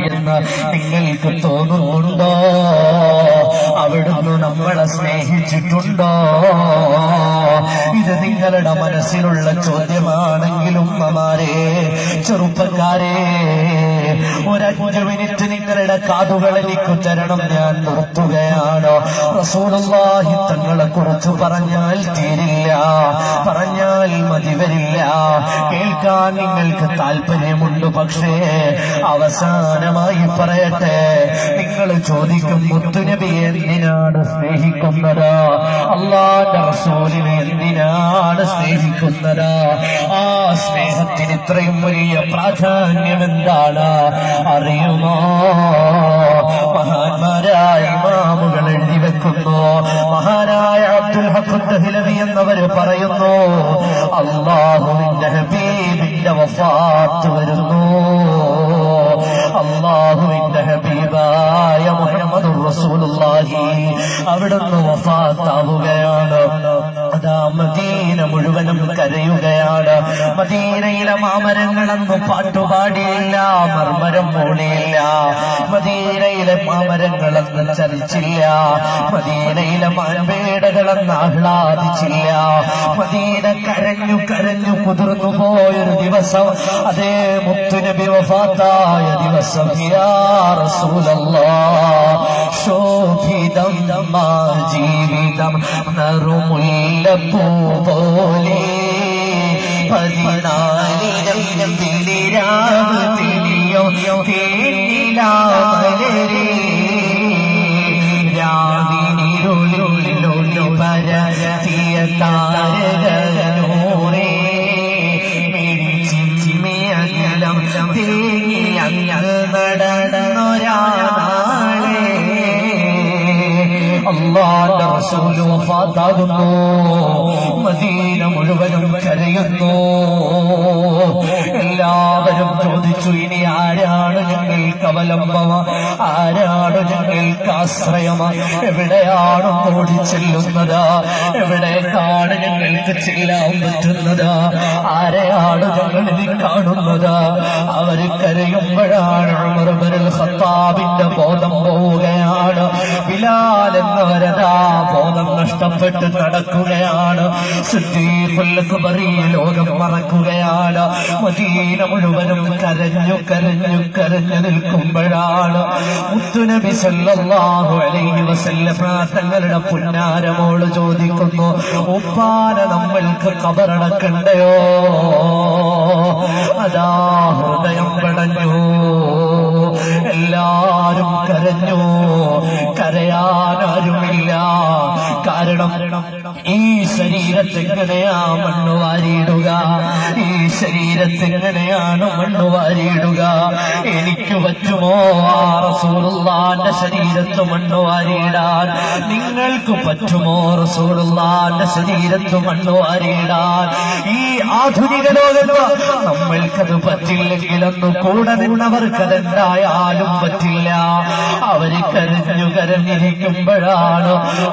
എന്ന് നിങ്ങൾക്ക് തോന്നുന്നുണ്ടോ? അവിടുന്ന് നമ്മളെ സ്നേഹിച്ചിട്ടുണ്ടോ? ഇത് നിങ്ങളുടെ മനസ്സിലുള്ള ചോദ്യമാണെങ്കിലും ഉമ്മമാരെ, ചെറുപ്പക്കാരെ, ഒരു5 മിനിറ്റ് നിങ്ങളുടെ കാതുകൾ എനിക്ക് തരണം. ഞാൻ നിർത്തുകയാണ്. റസൂലുള്ളാഹി തങ്ങളെ കുറിച്ച് പറഞ്ഞാൽ തീരില്ല, പറഞ്ഞാൽ മതി വരില്ല. കേൾക്കാൻ നിങ്ങൾക്ക് താല്പര്യമുണ്ട്. പക്ഷേ അവസാനമായി പറയട്ടെ, നിങ്ങൾ ചോദിക്കും, മുത്തുനബിയെ എന്തിനാണ് സ്നേഹിക്കുന്നത്? അല്ലാഹുവിന്റെ റസൂലിനെ എന്തിനാണ് സ്നേഹിക്കുന്നത്? ആ സ്നേഹത്തിന് ഇത്രയും വലിയ പ്രാധാന്യം എന്താണ് അറിയുമോ? മഹാന്മാരായ ഇമാമുകൾ എഴുതി വെക്കുന്നു. മഹാനായ അബ്ദുൽ ഹഖ് ദഹ്ലവി എന്നവര് പറയുന്നു, അല്ലാഹുവിന്റെ ഹബീബിന്റെ വഫാത്ത് വരുന്നു. അല്ലാഹുവിന്റെ ഹബീബായ മുഹമ്മദുർ റസൂലുള്ളാഹി അവിടുന്ന് വഫാത്താവുകയാണ്. അതാ മദീന മുഴുവനും കരയുകയാണ്. മദീനയിലെ മാമരങ്ങളൊന്നും പാട്ടുപാടിയില്ല, മർമരം മൂളിയില്ല. മദീനയിലെ മാമരങ്ങളൊന്നും ചലിച്ചില്ല. മദീനയിലെ മാൻപേടകളൊന്നും ആഹ്ലാദിച്ചില്ല. മദീന കരഞ്ഞു കരഞ്ഞു കുതിർന്നു പോയൊരു ദിവസം, അതേ മുത്തുനബി വഫാത്തായ ദിവസം. യാ റസൂലല്ലാഹ്, ശോഭിതം ജീവിതം നറുമുല്ലപ്പൂ പോലെ 14 തിളിരാവ് തിളിയോ തേനിലാമലരേ രാവിനിരുളിലൊളി പരത്തിയ താരകനൂറേ മിഴിച്ചിമ്മിയകിലം തേങ്ങി അങ്ങ് നടന്നൊരാളേ. അല്ലാഹുവിന്റെ റസൂൽ വഫാത്താകുന്നു. മദീന മുഴുവനും കരയുന്നു. എല്ലാവരും ചോദിച്ചു, ഇനി ആരാണ് ഞങ്ങൾക്ക് അവലംബം? ആരാണ് ഞങ്ങൾക്ക് ആശ്രയം? എവിടെയാണ് ഓടിച്ചെല്ലുന്നത്? എവിടേക്കാണ് ഞങ്ങൾക്ക് ചെല്ലാൻ പറ്റുന്നത്? ആരെയാണ് ഞങ്ങളിൽ കാണുന്നത്? അവര് കരയുമ്പോഴാണ് ഉമർ ഇബ്നുൽ ഖത്താബിന്റെ ബോധം പോവുകയാണ്. ബിലാൽ എന്നവരതാ ബോധം നഷ്ടപ്പെട്ട് നടക്കുകയാണ്. സിദ്ദീഖുൽ അക്ബറി ലോകം മറക്കുകയാണ്. മദീന മുഴുവനും കരഞ്ഞു കരഞ്ഞു കരഞ്ഞു നിൽക്കുമ്പോഴാണ് മുത്തുനബി സല്ലല്ലാഹു അലൈഹി വസല്ലം തങ്ങളുടെ പുന്നാരമോള് ചോദിക്കുന്നു, ഉപ്പാന നമ്മൾക്ക് ഖബറടക്കണ്ടയോ? അതാ ഹൃദയം പടഞ്ഞു. എല്ലാരും കരഞ്ഞു. കരയാനാരുമില്ല. കാരണം ഈ ശരീരത്തെങ്ങനെയാ മണ്ണ് വാരിയിടുക? ഈ ശരീരത്തെങ്ങനെയാണ് മണ്ണ് വാരിയിടുക? എനിക്ക് പറ്റുമോ ആ റസൂലുള്ളാഹിന്റെ ശരീരത്ത് മണ്ണ് വാരിയിടാൻ? നിങ്ങൾക്ക് പറ്റുമോ റസൂലുള്ളാഹിന്റെ ശരീരത്ത് മണ്ണ് വാരിയിടാൻ? ഈ ആധുനിക ലോകത്ത് നമ്മൾക്കത് പറ്റില്ലെങ്കിലൊന്നും കൂടെ നിന്നവർക്കതെന്തായാലും പറ്റില്ല. അവര് കരഞ്ഞു കരഞ്ഞിരിക്കുമ്പോഴാണ്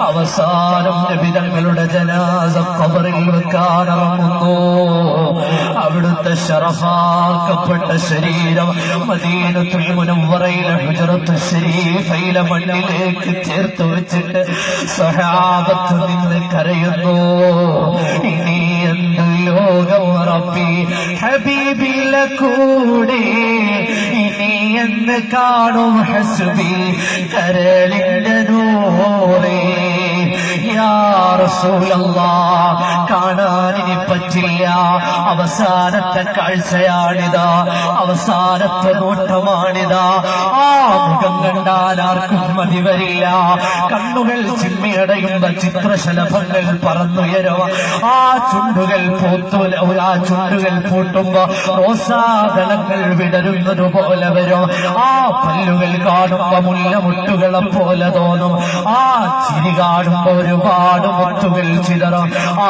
അവസാനം നബി തങ്ങളുടെ ജനാസ ഖബറിൽ വെക്കാനിറങ്ങുന്നു. അവിടുത്തെ ശറഫാക്കപ്പെട്ട ശരീരം മദീനത്തുൽ മുനവ്വറയിലെ ഹുജറത്തുൽ ശരീഫയിലെ മണ്ണിലേക്ക് ചേർത്ത് വെച്ചിട്ട് സഹാബത്ത് നിന്ന് കരയുന്നു. ഇനി എന്ത് ലോകം റബ്ബി ഹബീബിലെ കൂടെ, ഇനി എന്ന് കാണും ഹസ്ബി കരളിന്റെ നൂറേ. യാ റസൂലല്ലാഹ്, കാണാനിനി പറ്റില്ല. അവസാനത്തെ കാഴ്ചയാണിതാ, അവസാനത്തെ നോട്ടമാണിതാ. ആ മുഖം കണ്ടാൽ ആർക്കും മതി വരില്ല. കണ്ണുകൾ ചിമ്മിയടയുന്ന ചിത്രശലഭങ്ങൾ പറന്നുയരും. ആ ചുണ്ടുകൾ പൂട്ടുമ്പോ റോസാദളങ്ങൾ വിടരുന്നത് പോലെ വരും. ആ പല്ലുകൾ കാണുമ്പോ മുല്ലമുട്ടുകളെ പോലെ തോന്നും. ആ ചിരി കാണുമ്പോ ഒരുപാട് ഒരുപാട് മുത്തുകൾ ചിതറും. ആ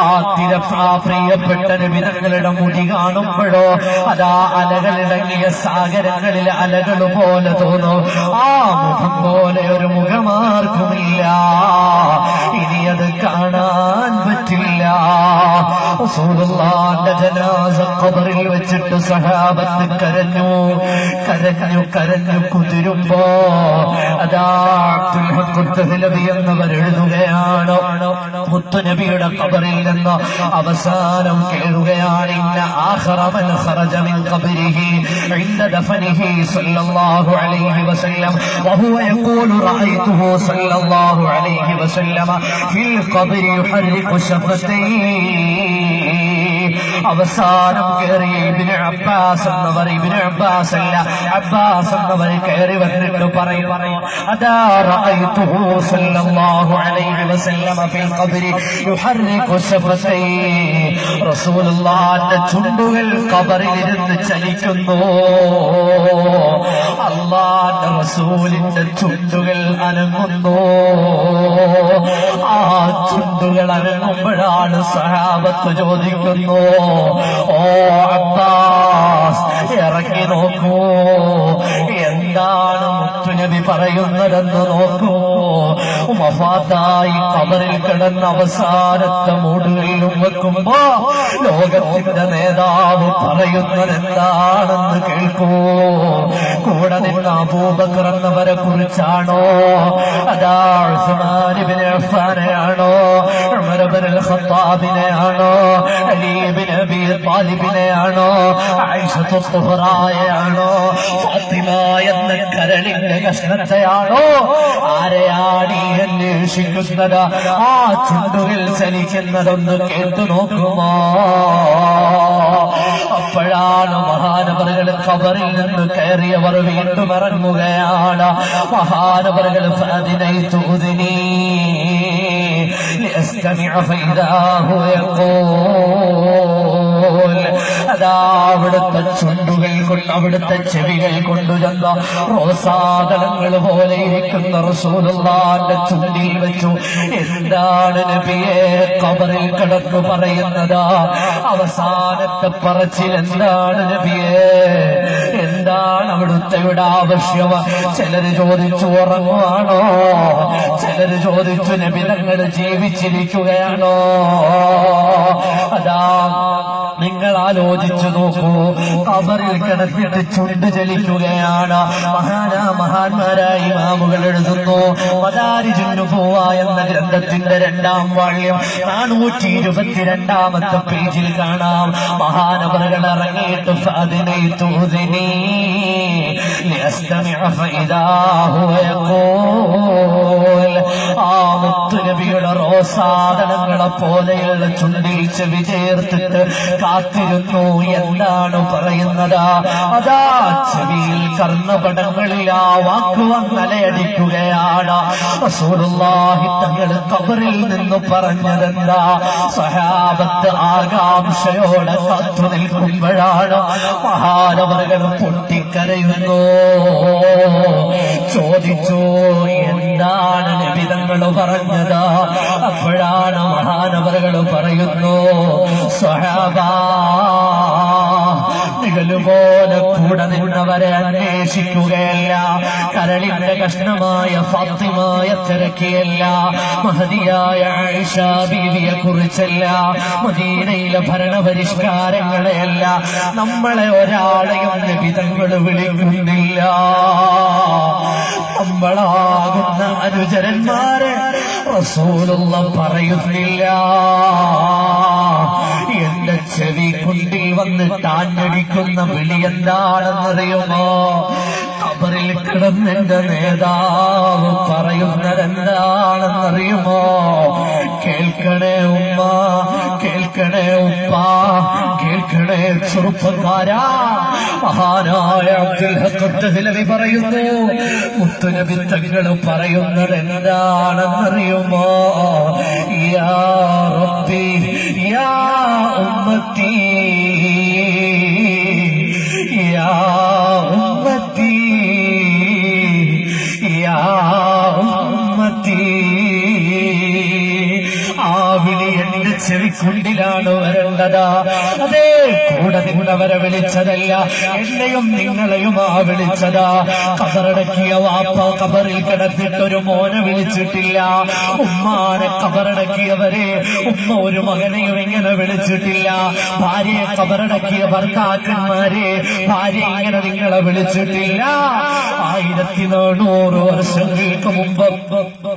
പ്രിയപ്പെട്ട നബിതങ്ങളുടെ മുടി കാണുമ്പോഴോ അതാ അലകളിടങ്ങിയ സാഗരങ്ങളിലെ അലകൾ പോലെ തോന്നും. ആ മുഖം പോലെ ഒരു മുഖമാർക്കുമില്ല. ഇനി അത് കാണാൻ പറ്റില്ല. റസൂലുള്ളാഹിന്റെ ജനാസ ഖബറിൽ വെച്ചിട്ട് സഹാബത്ത് കരഞ്ഞു കരഞ്ഞു കരഞ്ഞു കുതിരുമ്പോ അതാ അബ്ദുൽ ഹഖ് ദഹ്ലവി എന്നവർ എഴുതുകയാണ്, മുത്തുനബിയുടെ ഖബറിൽ നിന്ന് അവസാനം കേൾക്കുകയാണ്, ഇന്ന ആഖിറ മൻ ഖറജ മിൻ ഖബരിഹി ഇൻദ ദഫനിഹി സല്ലല്ലാഹു അലൈഹി വസല്ലം വഹുവ യഖൂലു റഅയ്തുഹു സല്ലല്ലാഹു അലൈഹി വസല്ലം ഫിൽ ഖബരി യുഹർരികു ശഫതൈഹി. അവസാനം കയറിയ ഇബ്നു അബ്ബാസ് എന്നവർ, ഇബ്നു അബ്ബാസ് അല്ല അബ്ബാസ് എന്നവർ കയറി വന്നിട്ട് പറയും, അതാ റഅയ്തുഹു സല്ലല്ലാഹു അലൈഹി വസല്ലം ഫിൽ ഖബരി യുഹർരികു ശഫതൈഹി. റസൂലുള്ളാഹിന്റെ ചുണ്ടുകൾ ഖബറിൽ ഇരുന്ന് ചലിക്കുന്നു. അല്ലാഹുവിന്റെ റസൂലിന്റെ ചുണ്ടുകൾ അനങ്ങുന്നു. ആ ചുണ്ടുകൾ അനങ്ങുമ്പോഴാണ് സഹാബത്ത് ചോദിക്കുന്നു, ഓ അബ്ബാസ് ഇറങ്ങി നോക്കൂ, എന്താണ് മുത്തുനബി പറയുന്നതെന്ന് നോക്കൂ. വഫാത്തായി ഖബറിൽ കിടന്ന അവസാനത്തെ മൂടുകളിലും വെക്കുമ്പോ ലോകത്തിന്റെ നേതാവ് പറയുന്നത് എന്താണെന്ന് കേൾക്കൂ. കൂടെ നിന്ന അബൂബക്കർ എന്നവരെ കുറിച്ചാണോ, അതാ ഉസ്മാൻ ഇബ്നു അഫ്ഫാനെയാണോ, ഉമർ ഇബ്നുൽ ഖത്താബിനെയാണോ, അലി ഇബ്നു അബീ താലിബിനെയാണോ, ആയിഷത്തു സുഹ്റായെയാണോ, ഫാത്തിമ എന്ന കരളിന്റെ കഷ്ണത്തെയാണോ, ആരെയാണ് ഈ അന്വേഷിക്കുന്നത്? ആ ചുണ്ടുകൾ ചലിക്കുന്നതൊന്ന് കേട്ടു നോക്കുമോ? അപ്പോഴാണ് മഹാനവറുകൾ ഖബറിൽ നിന്ന് കയറിയവർ വീണ്ടും ഇറങ്ങുകയാണ്. മഹാനവറുകൾ ഫഅദിനൈതു ഉദ്നി ലിഅസ്തമിഅ ഫഇദാ ഹുവ യഖൂൽ. അതാ അവിടുത്തെ ചുണ്ടുകൾ കൊണ്ട് അവിടുത്തെ ചെവികൾ കൊണ്ടുചെന്ന റോസാദളങ്ങൾ പോലെ ഇരിക്കുന്ന റസൂലുള്ളാഹിന്റെ ചുണ്ടിൽ വെച്ചു. എന്താണ് നബിയെ ഖബറിൽ കിടന്നു പറയുന്നത്? അവസാനത്തെ പറച്ചിൽ എന്താണ് നബിയെ? എന്താണ് അവിടുത്തെ ആവശ്യം? ചിലര് ചോദിച്ചു ഉറങ്ങുവാണോ, ചിലര് ചോദിച്ചു നബി തങ്ങൾ ജീവിച്ചിരിക്കുകയാണോ. അതാ നിങ്ങൾ ആലോചിച്ചു നോക്കൂ, ഖബറിൽ കിടന്നിട്ട് ചുണ്ട് ചലിക്കുകയാണ്. മഹാന്മാരായ ഇമാമുകൾ എഴുതുന്നു, മദാരിജുൻ നുബുവ എന്ന ഗ്രന്ഥത്തിന്റെ 2-ാം വാള്യം 422-ാമത്തെ പേജിൽ കാണാം. മഹാനവറുകൾ ഇറങ്ങിയിട്ട് ഫഅദിനൈതു ഉദ്നി ലിഅസ്തമിഅ ഫഇദാ ഹുവ യഖൂൽ. ആ മുത്തുനബിയുടെ റോസാദളങ്ങളെ പോലെയുള്ള ചുണ്ടിൽ ചെവി ചേർത്തിട്ട് കാത്തിരുന്നു. എന്താണ് പറയുന്നത്? അതാ ചെവിയിൽ കർണപടങ്ങളിൽ ആ വാക്ക് വന്നലയടിക്കുകയാണ്. റസൂലുള്ളാഹി തങ്ങൾ ഖബറിൽ നിന്ന് പറഞ്ഞതെന്താ? സഹാബത്ത് ആകാംക്ഷയോടെ കാത്തു നിൽക്കുമ്പോഴാണ് മഹാനവറുകൾ പൊട്ടിക്കരയുന്നു. ചോദിച്ചു, എന്താണ് നബി തങ്ങൾ പറഞ്ഞത്? അപ്പോഴാണ് മഹാനവറുകൾ പറയുന്നു, സ്വഹാബാ, നിങ്ങളുപോലെ കൂടെ നിന്നവരെ അന്വേഷിക്കുകയല്ല, കരളിന്റെ കഷ്ണമായ ഫാത്തിമയെ തിരക്കിയല്ല, മഹദിയായ ആയിഷ ബീവിയെ കുറിച്ചല്ല, മദീനയിലെ ഭരണപരിഷ്കാരങ്ങളെയല്ല, നമ്മളെ ഒരാളെയും നബി തങ്ങൾ വിളിക്കുന്നില്ല. നമ്മളാകുന്ന അനുചരന്മാരെ റസൂലുള്ള പറയുന്നില്ല. എന്റെ ചെവി കുണ്ടിൽ വന്നിട്ട് ആഞ്ഞടിക്കുന്ന വിളി എന്താണെന്നറിയുമോ? ഖബറിൽ കിടന്നെന്റെ നേതാവ് പറയുന്നത് എന്താണെന്നറിയുമോ? കേൾക്കണേ ഉമ്മ, കേൾക്കണേ ഉപ്പ, കേൾക്കണേ ചെറുപ്പക്കാരാ. മഹാനായ അബ്ദുൽ ഹഖ് ദഹ്ലവി പറയുന്നു, മുത്തുനബി തങ്ങൾ പറയുന്നത് എന്താണെന്നറിയുമോ? യാ റബ്ബി യാ ഉമ്മത്തി, യാ ഉമ്മത്തി, യാ ഉമ്മത്തി, ചെവിക്കുണ്ടിലാണ് വരേണ്ടത്. അതേ കൂടെ നിന്നവരെ വിളിച്ചതല്ല, എന്നെയും നിങ്ങളെയുമാ വിളിച്ചത്. കബറടക്കിയ വാപ്പ കബറിൽ കിടന്നിട്ടൊരു മോനെ വിളിച്ചിട്ടില്ല. ഉമ്മാനെ കബറടക്കിയവരെ ഉമ്മ ഒരു മകനെയും ഇങ്ങനെ വിളിച്ചിട്ടില്ല. ഭാര്യയെ കബറടക്കിയ ഭർത്താക്കന്മാരെ ഭാര്യ ഇങ്ങനെ നിങ്ങളെ വിളിച്ചിട്ടില്ല. 1400 വർഷങ്ങൾക്ക് മുമ്പ്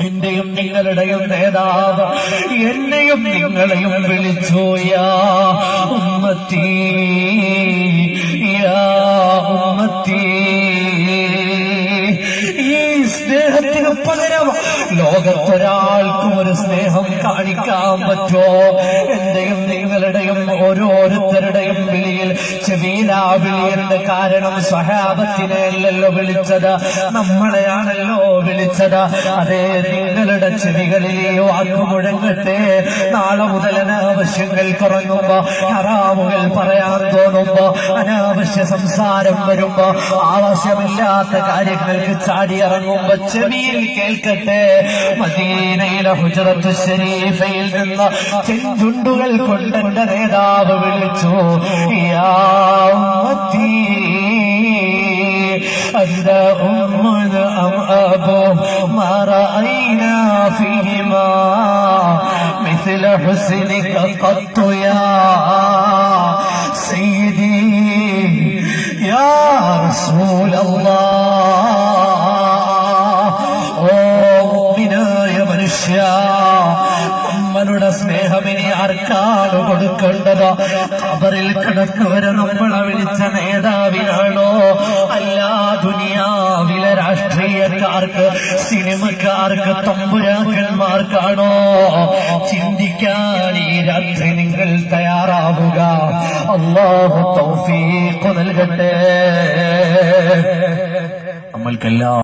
എന്റെയും നിങ്ങളുടെയും നേതാവ് എന്നെയും നിങ്ങളെയും വിളിച്ചു. യാ ഉമ്മത്തി യാ ഉമ്മത്തി. ഈ സ്നേഹത്തിന് പകരം ലോകത്തൊരാൾക്കും ഒരു സ്നേഹം കാണിക്കാൻ പറ്റുമോ? എന്റെയും നിങ്ങളുടെയും ഓരോരുത്തരുടെയും വിളിയിൽ ചെവിയിലാ വിളിയുടെ കാരണം സ്വഹാബത്തിനെ അല്ലല്ലോ വിളിച്ചത്, നമ്മളെയാണല്ലോ വിളിച്ചത്. അതേ നിങ്ങളുടെ ചെവികളിലെ വാക്കു മുഴങ്ങട്ടെ. നാളെ മുതൽ അനാവശ്യങ്ങൾ കുറങ്ങുമ്പോ, ഹറാമുകൾ പറയാൻ തോന്നുമ്പോ, അനാവശ്യ സംസാരം വരുമ്പോ, ആവശ്യമില്ലാത്ത കാര്യങ്ങൾക്ക് ചാടിയിറങ്ങുമ്പോ ചെവിയിൽ കേൾക്കട്ടെ. മദീനയിലെ ഹുജറത്തു ശരീഫയിൽ നിന്ന് ചെഞ്ചുണ്ടുകൾ കൊണ്ടെന്റെ നേതാവ് വിളിച്ചു. യാ ഉമ്മത്തി അന്ത ഉമ്മുന അം അബു മാ റഅയ്നാ ഫീഹിമാ മിസ്ല ഹുസ്നിക ഖത്തു യാ സയ്യിദി യാ റസൂലല്ലാഹ്. ഓ മുഅ്മിനായ മനുഷ്യ, നമ്മളുടെ സ്നേഹമിനി ആർക്കാണ് കൊടുക്കേണ്ടത്? ഖബറിൽ കിടന്നവരെ നമ്മളെ വിളിച്ച നേതാവിനാണോ? അല്ല ദുനിയാവിലെ രാഷ്ട്രീയക്കാർക്ക്, സിനിമക്കാർക്ക്, തമ്പുരാക്കന്മാർക്കാണോ? ചിന്തിക്കാൻ ഈ രാത്രി നിങ്ങൾ തയ്യാറാവുക. അല്ലാഹു തൗഫീഖ് നൽകട്ടെ നമ്മൾക്കെല്ലാം.